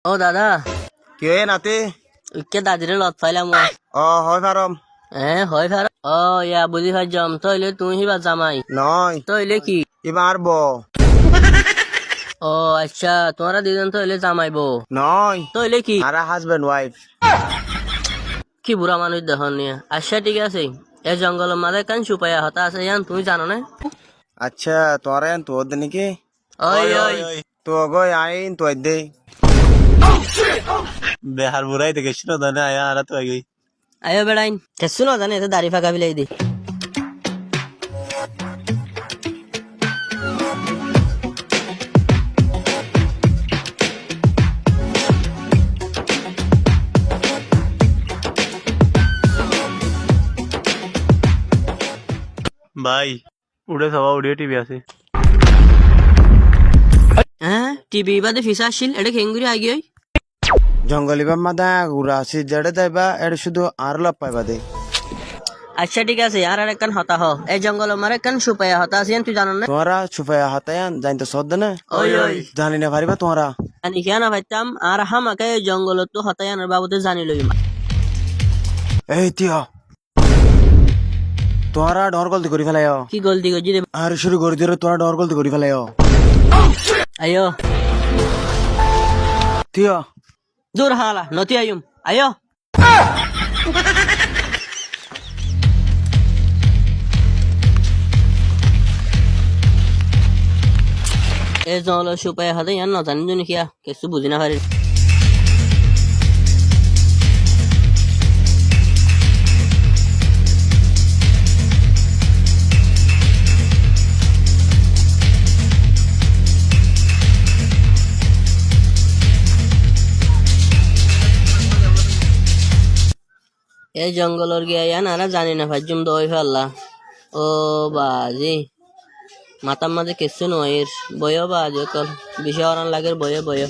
ও দাদা, কে নাতি ইকে দাদিরে লত পাইলাম হয় ফারম হয় ফার ও ইয়া বুঝি ভাই জম তইলে তুই হিবা জামাই নয় তইলে কি এবার ও আচ্ছা তোমরা দুজন তইলে জামাইবো নয় তইলে কি আর হাজবেন্ড ওয়াইফ কি বুড়া মানুষ দেখুন নিয়ে আচ্ছা ঠিক আছে এই জঙ্গলের মাঝে কান সুপায়া হতা আছে জান তুমি জানো না আচ্ছা তোরা তোর নাকি ওই ওই তো গই আইন তো দে বেহার বুড়াই থেকে শুনো দানে আয়া আর তো আগে আয়ো বেড়াইন কেসু না জানে এতে দাড়ি ফাঁকা বিলাই দি ভাই উড়ে সবা উড়িয়ে টিভি আছে হ্যাঁ টিভি বাদে ফিসা আসছিল এটা খেঙ্গুরি আগে ওই জঙ্গলি বা মাদা গুড়া আছে জড়ে যাইবা এটা শুধু আর লাভ পাইবা দে আচ্ছা ঠিক আছে আর একখান হতা হ এই জঙ্গলের মারে কান সুপায়া হতা আছে জান তুই জানো না তোরা ছুপায়া হাতায়ান জানতে সদ্দ না ওই ওই জানি না পারিবা তোরা আমি কেন ভাইতাম আর হামাকে জঙ্গলত তো হতায়ানের বাবদে জানি লই এই তিয়া তোরা ডর গলতি করি ফেলাই কি গলতি করছি রে আর শুরু করে দিলে তোরা ডর গলতি করি ফেলাই আয়ো তিয়া দূর হালা নতি আয়ুম আয়ো এ জল সুপায় হাতে ইয়ান নজানি জনি কিয়া কিছু বুঝি না পারি এই জঙ্গলর গিয়া ইয়ান আর জানি না ভাই জুম দই ফেললা ও বাজি মাতার মাঝে কিছু নয় বয় বাজ কল বিষয় অরান লাগে বয়ে বয়ে